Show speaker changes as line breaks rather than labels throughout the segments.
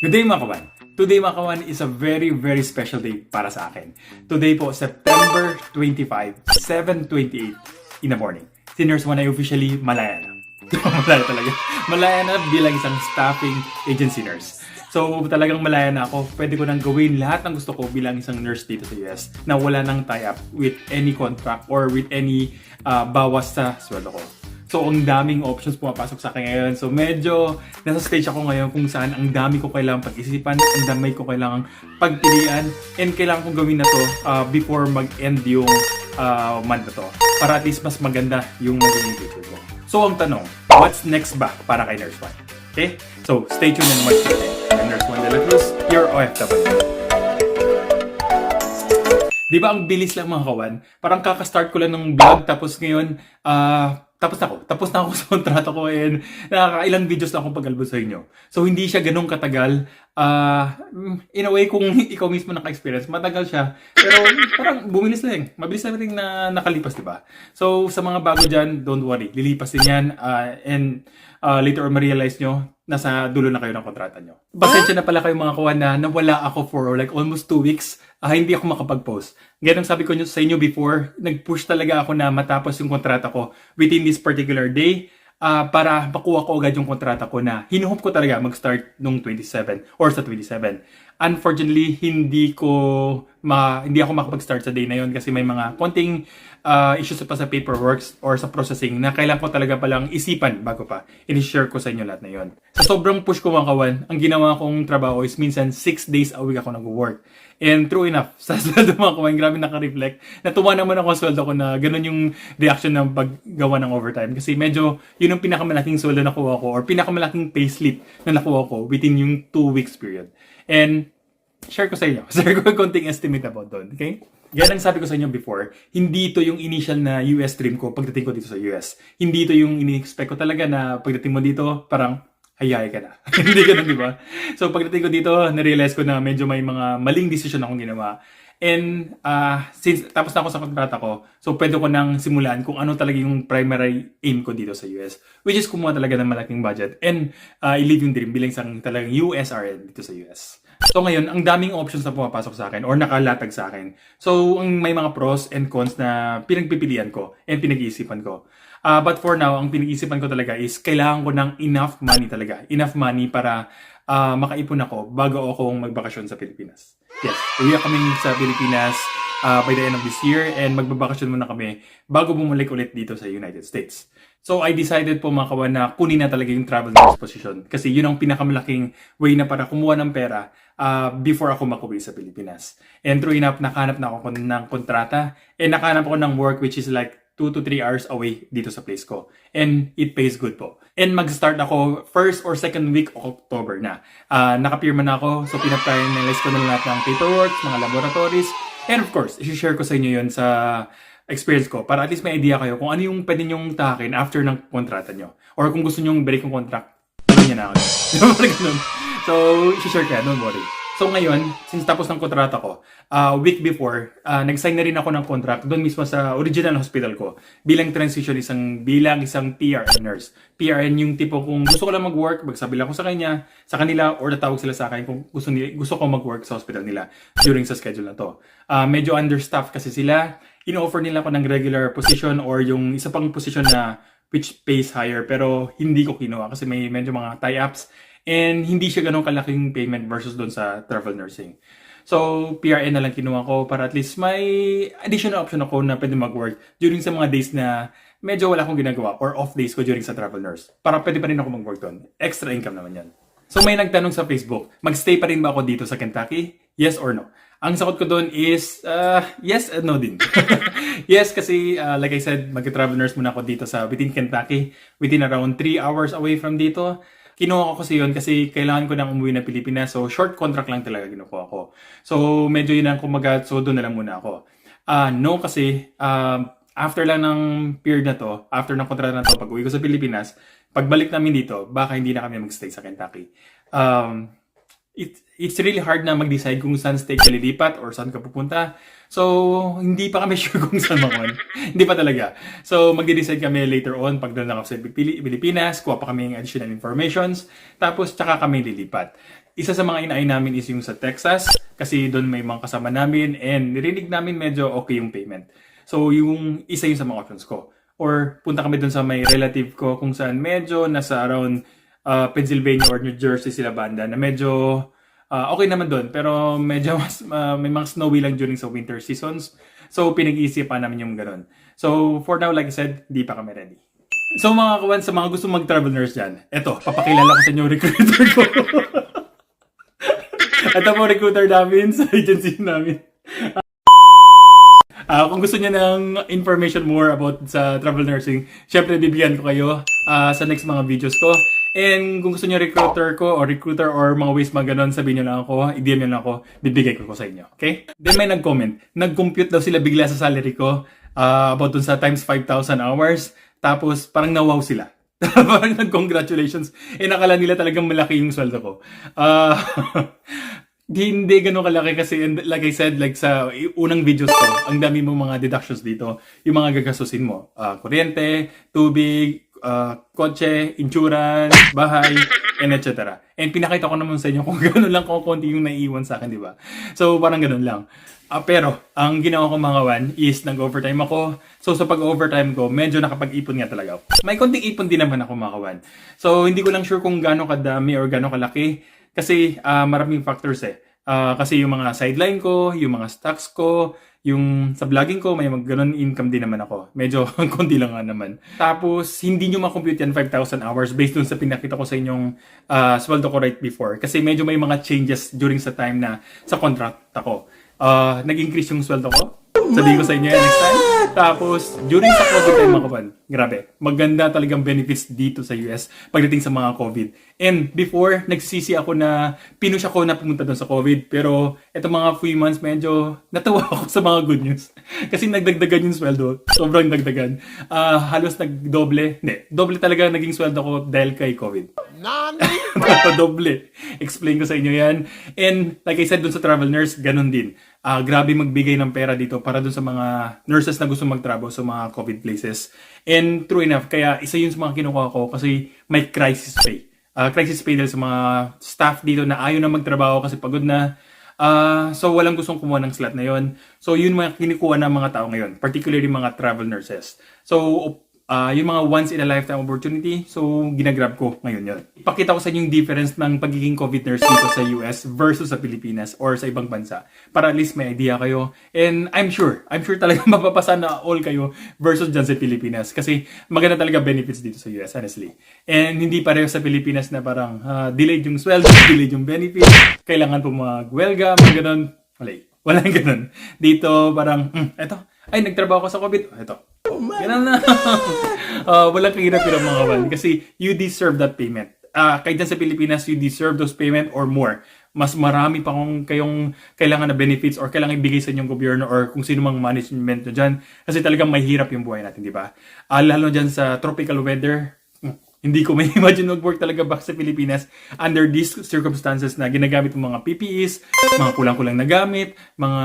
Good day mga kawan! Today mga kawan is a very special day para sa akin. Today po, September 25, 7:28 in the morning. Si Nurse 1 ay officially malaya na. Malaya talaga. Malaya na bilang isang staffing agency nurse. So talagang malaya na ako. Pwede ko nang gawin lahat ng gusto ko bilang isang nurse dito sa US na wala nang tie-up with any contract or with any bawas sa sweldo ko. So, ang daming options pumapasok sa akin ngayon. So, medyo nasa stage ako ngayon kung saan ang dami ko kailangang pag-isipan, ang dami ko kailangang pagpilian, and kailangan kong gawin na to before mag-end yung month na to. Para at least mas maganda yung magiging future ko. So, ang tanong, what's next ba para kay Nurse 1? Okay? So, stay tuned and watch natin. I'm Nurse 1 de la Cruz, your OFW. Di ba ang bilis lang mga kawan? Parang kakastart ko lang ng vlog tapos ngayon, tapos na ako sa kontrata ko and nakakailang videos na akong pag-albos sa inyo. So, hindi siya ganun katagal. In a way, kung ikaw mismo naka-experience, matagal siya. Pero parang bumilis lang. Mabilis lang rin na nakalipas, di ba? So, sa mga bago dyan, don't worry. Lilipas din yan. And later on, ma-realize nyo, nasa dulo na kayo ng kontrata nyo. Pasensya na pala kayo mga kawan na nawala ako for like almost 2 weeks. Hindi ako makapag-post. Ganun sabi ko sa inyo before, nag-push talaga ako na matapos yung kontrata ko within this particular day para makuha ko agad yung kontrata ko na hinuhop ko talaga mag-start nung 27 or sa 27. Unfortunately, hindi ako makapag-start sa day na yon kasi may mga konting issues pa sa paperwork or sa processing na kailangan ko talaga palang isipan bago pa i-share ko sa inyo lahat na yon. Sa sobrang push ko mga kawan, ang ginawa kong trabaho is minsan 6 days a week ako nag-work. And true enough, sa sweldo mga kawan, grabe naka-reflect. Natuwa naman ako sa sweldo ko na ganun yung reaction ng paggawa ng overtime. Kasi medyo yun ang pinakamalaking sweldo na nakuha ko or pinakamalaking payslip na nakuha ko within yung 2 weeks period. And share ko sa inyo. Share ko yung konting estimate about doon. Okay? Yan ang sabi ko sa inyo before, hindi ito yung initial na US dream ko pagdating ko dito sa US. Hindi ito yung ini-expect ko talaga na pagdating mo dito, parang hayay ka na. Hindi ka na, di ba? So pagdating ko dito, na-realize ko na medyo may mga maling decision akong ginawa. And since tapos na ako sa kontrata ko, so pwede ko nang simulan kung ano talaga yung primary aim ko dito sa US. Which is kumuha talaga ng malaking budget and i-live yung dream bilang isang talagang USRN dito sa US. So ngayon, ang daming options na pumapasok sa akin or nakalatag sa akin. So may mga pros and cons na pinagpipilian ko and pinag-iisipan ko. But for now, ang pinag-iisipan ko talaga is kailangan ko ng enough money talaga. Enough money para makaipon ako bago akong magbakasyon sa Pilipinas. Yes, uwi kami sa Pilipinas by the end of this year and magbabakasyon muna kami bago bumalik ulit dito sa United States. So I decided po mga kawan na kunin na talaga yung travel nurse position kasi yun ang pinakamalaking way na para kumuha ng pera before ako makuwi sa Pilipinas. And true enough, nakahanap na ako ng kontrata and nakahanap ako ng work which is like 2 to 3 hours away dito sa place ko. And it pays good po. And mag-start ako first or second week of October na. Nakapirma na ako, so pinap-finalize ko na lahat ng paperwork, mga laboratories, and of course, i-share ko sa inyo yun sa experience ko para at least may idea kayo kung ano yung pwede nyong tahakin after ng kontrata nyo. Or kung gusto nyong break yung contract, gawin nyo na ako. So, i-share kaya, don't worry. So ngayon, since tapos ng kontrata ko, week before, nag-sign na rin ako ng contract doon mismo sa original hospital ko bilang transition bilang isang PRN nurse. PRN yung tipo kung gusto ko lang mag-work, magsabi lang ako sa kanila or tatawag sila sa akin kung gusto ko mag-work sa hospital nila during sa schedule na to. Medyo understaffed kasi sila, in-offer nila ako ng regular position or yung isa pang position na which pays higher pero hindi ko kinuha kasi may medyo mga tie-ups. And hindi siya ganun kalaking payment versus doon sa travel nursing. So, PRN na lang kinuha ko para at least may additional option ako na pwede mag-work during sa mga days na medyo wala akong ginagawa or off days ko during sa travel nurse. Para pwede pa rin ako mag-work doon. Extra income naman yan. So, may nagtanong sa Facebook, magstay pa rin ba ako dito sa Kentucky? Yes or no? Ang sagot ko doon is yes and no din. Yes, kasi like I said, mag-travel nurse muna ako dito sa within Kentucky, within around 3 hours away from dito. Kinuha ko kasi yun kasi kailangan ko nang umuwi na Pilipinas. So, short contract lang talaga kinukuha ko. So, medyo yun ang kumagat. So, doon na lang muna ako. No kasi, after lang ng period na to, after ng kontrata na to, pag uwi ko sa Pilipinas, pagbalik namin dito, baka hindi na kami magstay sa Kentucky. It's really hard na mag-decide kung saan state ka lilipat or saan ka pupunta. So, hindi pa kami sure kung saan makon. Hindi pa talaga. So, magde-decide kami later on pag doon ako sa Pilipinas, kuha pa kami ng additional informations, tapos tsaka kami lilipat. Isa sa mga inaay namin is yung sa Texas kasi doon may mga kasama namin and nirinig namin medyo okay yung payment. So yung isa yung sa mga options ko. Or punta kami doon sa may relative ko kung saan medyo nasa around Pennsylvania or New Jersey sila banda na medyo okay naman doon pero medyo mas, may mga snowy lang during sa winter seasons. So pinag-iisipan namin yung ganun. So for now, like I said, di pa kami ready. So mga kawan, sa mga gusto mag-travel nurse dyan, eto, papakilala ko sa inyo yung recruiter ko. Ito po recruiter namin sa agency namin. Kung gusto niyo ng information more about sa travel nursing, syempre bibigyan ko kayo sa next mga videos ko. And kung gusto niyo recruiter ko or recruiter or mga ways mga ganon, sabihin niyo lang ako, i-DM niyo lang ako, bibigay ko sa inyo. Okay? Then may nag-comment. Nag-compute daw sila bigla sa salary ko about dun sa times 5,000 hours. Tapos parang nawaw sila. Parang nag-congratulations. Nakala nila talagang malaki yung sweldo ko. Hindi ganun kalaki kasi like I said, like sa unang videos ko, ang dami mong mga deductions dito. Yung mga gagastusin mo. Kuryente, tubig, kotse, insurance, bahay, and etc. And pinakita ko naman sa inyo kung gano'n lang kung konti yung naiiwan sa akin, di ba? So parang ganun lang. Pero ang ginawa ko mga wan is nag-overtime ako. So sa pag-overtime ko, medyo nakapag-ipon nga talaga ako. May konting ipon din naman ako mga kawan. So hindi ko lang sure kung gano'ng kadami or gano'ng kalaki. Kasi maraming factors eh. Kasi yung mga sideline ko, yung mga stocks ko, yung sa vlogging ko, may ganun income din naman ako. Medyo konti lang nga naman. Tapos, hindi nyo makompute yan 5,000 hours based dun sa pinakita ko sa inyong sweldo ko right before. Kasi medyo may mga changes during sa time na sa contract ako. Nag-increase yung sweldo ko. Sabihin ko sa inyo yan next time. Tapos, during sa COVID time mga kawan, grabe, maganda talagang benefits dito sa US pagdating sa mga COVID. And before, nagsisi ako na pinush ako na pumunta doon sa COVID. Pero, eto mga few months, medyo natawa ako sa mga good news. Kasi nagdagdagan yung sweldo. Sobrang dagdagan. Halos nagdoble. Hindi, doble talaga naging sweldo ko dahil kay COVID. Doble. Explain ko sa inyo yan. And like I said, dun sa travel nurse, ganun din. Grabe magbigay ng pera dito para dun sa mga nurses na gusto mag-travel sa mga COVID places. And true enough, kaya isa yun sa mga kinukuha ko kasi may crisis pay. Crisis pay dahil sa mga staff dito na ayaw na magtrabaho kasi pagod na. So walang gustong kumuha ng slot na yon. So yun mga kinukuha ng mga tao ngayon, particularly mga travel nurses. So yung mga once in a lifetime opportunity, so ginagrab ko ngayon yun. Ipakita ko sa inyo yung difference ng pagiging COVID nurse dito sa US versus sa Pilipinas or sa ibang bansa. Para at least may idea kayo. And I'm sure talaga mapapasa na all kayo versus dyan sa Pilipinas. Kasi maganda talaga benefits dito sa US, honestly. And hindi pareho sa Pilipinas na parang delayed yung sweldo, delayed yung benefits, kailangan po mag-welga, mga ganun. Walang ganun. Dito parang, eto, ay nagtrabaho ko sa COVID, eto. Ganun na. Walang kahirap-hirap mga kawan. Kasi you deserve that payment. Kahit dyan sa Pilipinas, you deserve those payment or more. Mas marami pa kung kayong kailangan na benefits or kailangan ibigay sa inyong gobyerno or kung sino mang management nyo dyan. Kasi talagang mahirap yung buhay natin, di ba? Lalo dyan sa tropical weather, hindi ko may imagine mag-work talaga back sa Pilipinas under these circumstances na ginagamit ng mga PPEs, mga kulang-kulang na gamit, mga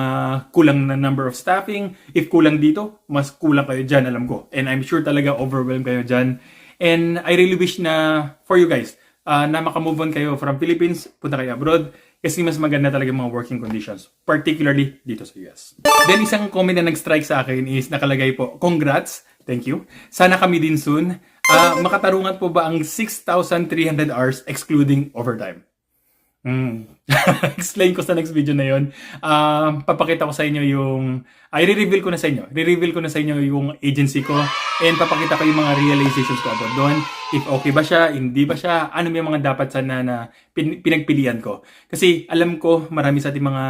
kulang na number of staffing. If kulang dito, mas kulang kayo dyan, alam ko. And I'm sure talaga overwhelmed kayo dyan. And I really wish na for you guys, na makamove on kayo from Philippines, punta kayo abroad. Kasi mas maganda talaga mga working conditions, particularly dito sa US. Then isang comment na nag-strike sa akin is nakalagay po, congrats, thank you. Sana kami din soon. Makatarungan po ba ang 6,300 hours excluding overtime? Explain ko sa next video na yon. Papakita ko sa inyo yung i-reveal ko na sa inyo. Re-reveal ko na sa inyo yung agency ko and papakita ko yung mga realizations ko about doon. If okay ba siya, hindi ba siya, ano yung mga dapat sana na pinagpilian ko. Kasi alam ko marami sa ating mga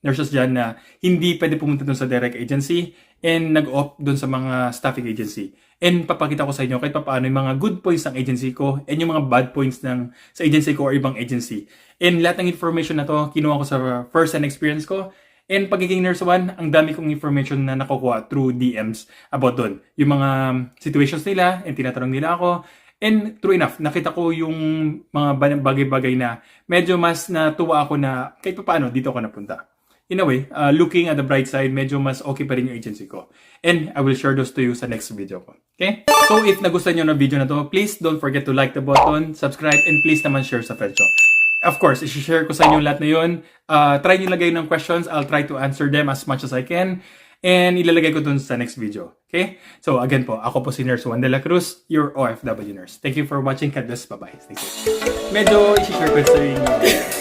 nurses dyan na hindi pwede pumunta doon sa direct agency and nag-opt doon sa mga staffing agency. And papakita ko sa inyo kahit paano yung mga good points ng agency ko and yung mga bad points sa agency ko or ibang agency. And lahat ng information na to, kinuha ko sa first-hand experience ko. And pagiging nurse 1, ang dami kong information na nakukuha through DMs about doon. Yung mga situations nila and tinatanong nila ako. And true enough, nakita ko yung mga bagay-bagay na medyo mas natuwa ako na kahit paano dito ako napunta. In a way, looking at the bright side, medyo mas okay pa rin yung agency ko. And I will share those to you sa next video ko. Okay? So if nagustuhan nyo na video na to, please don't forget to like the button, subscribe, and please naman share sa friends nyo. Of course, i-share ko sa inyo lahat na yun. Try nyo lagay ng questions. I'll try to answer them as much as I can. And ilalagay ko dun sa next video. Okay? So again po, ako po si Nurse Juan de la Cruz, your OFW nurse. Thank you for watching. God bless. Bye-bye. Stay safe. Medyo i-share ko sa inyo.